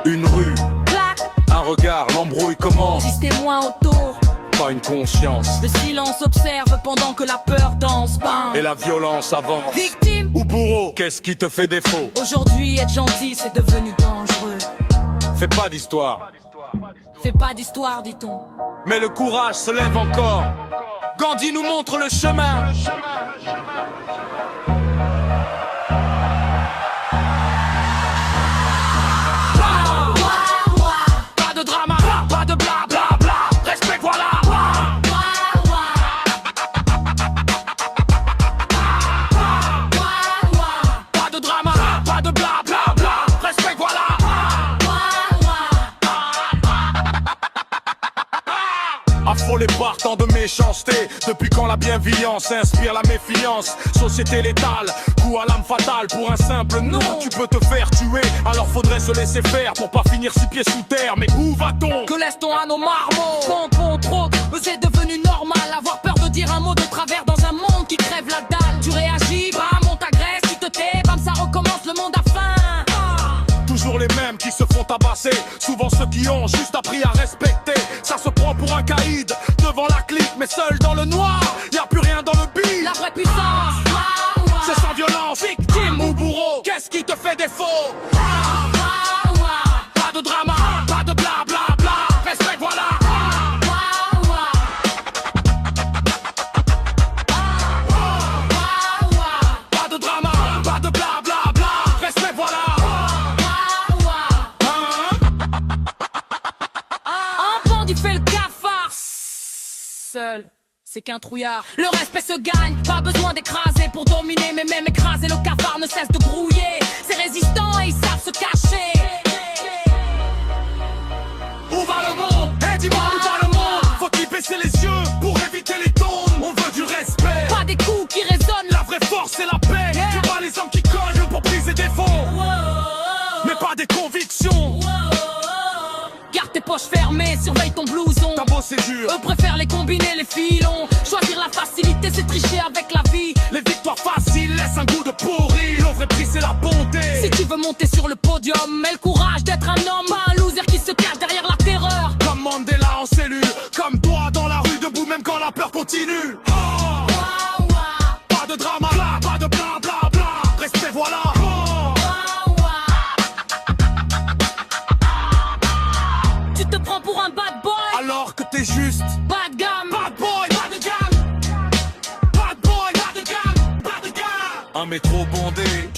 Une rue, clac, un regard, l'embrouille commence. 6 témoins autour, pas une conscience. le silence observe pendant que la peur danse. Bam. Et la violence avance. Victime Ou bourreau, qu'est-ce qui te fait défaut? Aujourd'hui être gentil c'est devenu dangereux. Fais pas d'histoire, Fais pas d'histoire dit-on. mais le courage se lève encore. Gandhi nous montre le chemin. Pas de drama, pas de bla bla bla. Respect, voilà. Pas de drama, pas de bla bla bla. Respect, voilà. Affolé par tant de méchanceté. Depuis quand la bienveillance inspire la méfiance? Société létale, coup à l'âme fatale. Pour un simple non, tu peux te faire tuer. Alors faudrait se laisser faire pour pas finir 6 pieds sous terre. Mais où va-t-on? Que laisse-t-on à nos marmots? Contre autres, c'est devenu normal. Avoir peur de dire un mot de travers dans un monde qui crève la dalle. Tu réagis, bam, on t'agresse, tu te tais, bam, ça recommence, le monde a faim. Toujours les mêmes qui se font tabasser. Souvent ceux qui ont juste appris à respecter. Ça se prend pour un caïd devant la clique, mais seul dans le noir. Y'a plus rien dans le beat. La vraie puissance, C'est sans violence, victime ou bourreau. Qu'est-ce qui te fait défaut? Pas de drama, pas de bla bla bla. Respect, voilà. Pas de drama, pas de bla bla bla. Respect, voilà. un bandit fait le cafard. Seul, c'est qu'un trouillard. Le respect se gagne, pas besoin d'écraser pour dominer. Mais même écraser, le cafard ne cesse de grouiller. C'est résistant et ils savent se cacher. Où va le monde? Eh dis-moi où va le monde? Faut-il baisser les yeux pour éviter les tombes? On veut du respect, Pas des coups qui résonnent. la vraie force c'est la paix. Tu vois les hommes qui cognent pour briser des fonds, mais pas des convictions. Garde tes poches fermées, surveille ton blouson. T'as beau c'est dur, Eux préfèrent les combiner, les filons. Choisir la facilité, c'est tricher avec la vie. les victoires faciles laissent un goût de pourri. Le vrai prix c'est la bonté. Si tu veux monter sur le podium, aie le courage d'être un homme. Pas un loser qui se cache derrière la terreur. Comme Mandela en cellule, comme toi dans la rue debout même quand la peur continue. Pas de drama, pas de bla bla bla. Respect, voilà. Tu te prends pour un bad boy, Alors que t'es juste bad gamme. bad boy, pas de gamme. Bad boy, pas de gamme, pas de gamme. Un métro bondé,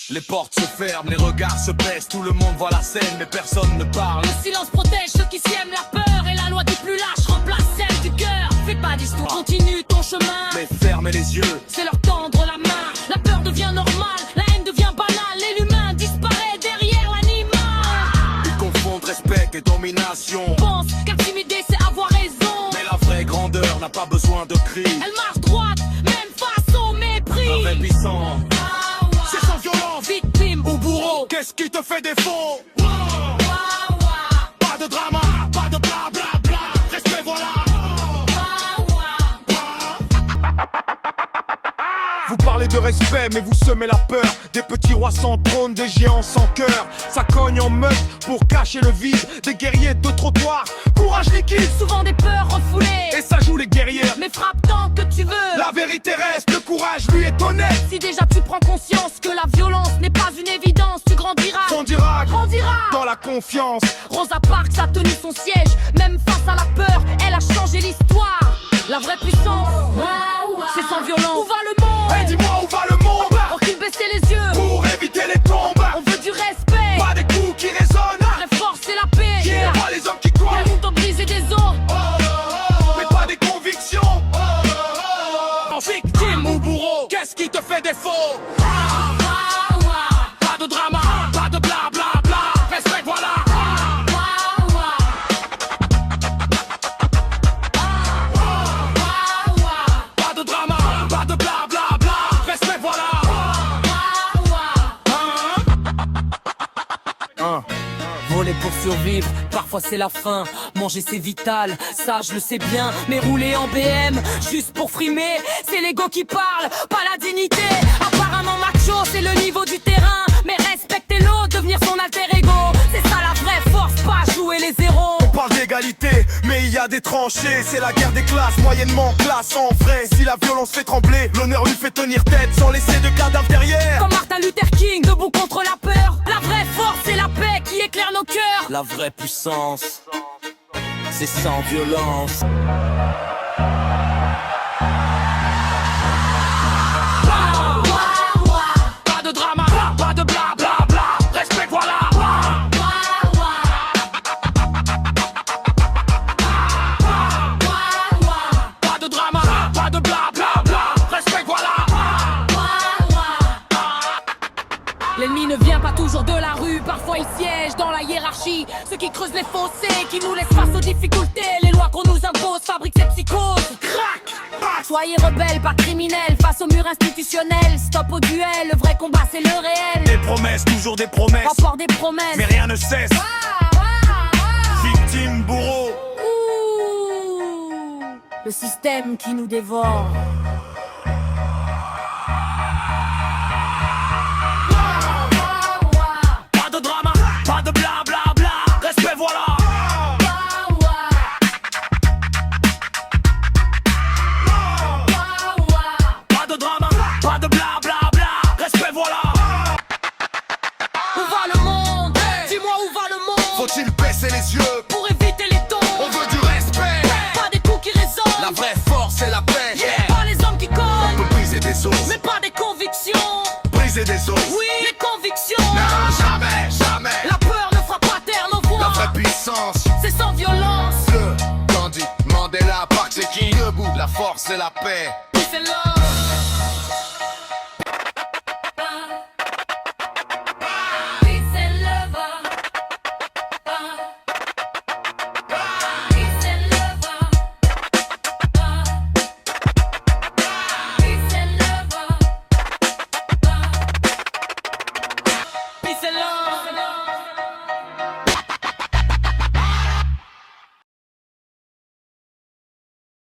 les portes se ferment, les regards se baissent, tout le monde voit la scène, mais personne ne parle. Le silence protège ceux qui s'y aiment la peur. Et la loi du plus lâche remplace celle du cœur. Fais pas d'histoire, continue ton chemin. Mais fermez les yeux, C'est leur tendre la main. La peur devient normale, la haine devient banale. Et l'humain disparaît derrière l'animal. ils confondent respect et domination. Pense qu'intimider c'est avoir raison. Mais la vraie grandeur n'a pas besoin de cris. Elle marche droite, même face au mépris. Un vrai puissant, c'est sans violence. Victime Ou bourreau, qu'est-ce qui te fait défaut? Pas de drama, pas de bla bla bla. Respect, voilà. Vous parlez de respect mais vous semez la peur. Des petits rois sans trône, des géants sans cœur. Ça cogne en meute pour cacher le vide. Des guerriers de trottoir, courage liquide. Souvent des peurs refoulées. Et ça joue les guerrières. Mais frappe tant que tu veux. La vérité reste, le courage lui est honnête. Si déjà tu prends conscience que la violence n'est pas une évidence, tu grandiras. Grandiras. Dans la confiance. Rosa Parks a tenu son siège. Même face à la peur, elle a changé l'histoire. La vraie puissance, c'est sans violence. Où va le monde? Et dis-moi où va le monde? Faut-il baisser les yeux? Pour éviter les tombes. On veut du respect. Pas des coups qui résonnent. La vraie force c'est la paix. Yeah. Pas les hommes qui croient. Les moutons brisés des os. Mais pas des convictions. Victime ou bourreau, qu'est-ce qui te fait défaut? Pas de drama, pas de bla bla bla. Respect, voilà. Survivre, parfois c'est la faim. Manger c'est vital, ça je le sais bien. Mais rouler en BM, juste pour frimer, c'est l'ego qui parle, pas la dignité. Apparemment macho, c'est le niveau du terrain. Mais respecter l'autre, devenir son alter ego, c'est ça la vraie force, pas jouer les zéros. On parle d'égalité, mais il y a des tranchées. C'est la guerre des classes, moyennement classe en vrai. Si la violence fait trembler, l'honneur lui fait tenir tête sans laisser de cadavre derrière. Comme Martin Luther King, debout contre la peur. La vraie force, c'est la paix qui éclaire nos cœurs. La vraie puissance, c'est sans violence. Pas de drama, pas de bla bla bla. Respect, voilà. Pas de drama, pas de bla bla bla. Respect, voilà. L'ennemi ne vient pas toujours de la rue, parfois il siège dans la hiérarchie. Ceux qui creusent les fossés, qui nous laissent face aux difficultés. Les lois qu'on nous impose fabriquent ces psychoses. Crac! Soyez rebelles, pas criminels, face au mur institutionnel. Stop au duel, le vrai combat c'est le réel. Des promesses, toujours des promesses. Encore des promesses. Mais rien ne cesse. Victime, bourreau. Ouh, le système qui nous dévore. Pas de drama, pas de bla bla bla. Respect, voilà. Pas de drama, pas de bla bla bla. Respect, voilà. Où va le monde? Dis-moi où va le monde? Faut-il baisser les yeux? Pour éviter les tons. On veut du respect. Pas des coups qui résonnent. La vraie force c'est la paix. Yeah. Pas les hommes qui On cognent. peut briser des os. Mais pas des convictions. Briser des os. Oui, les convictions. Non, jamais, jamais. La peur ne fera pas taire nos voix. La vraie puissance. C'est sans violence. Le Gandhi, Mandela, Park, c'est qui? Debout, la force et la paix. Peace and love.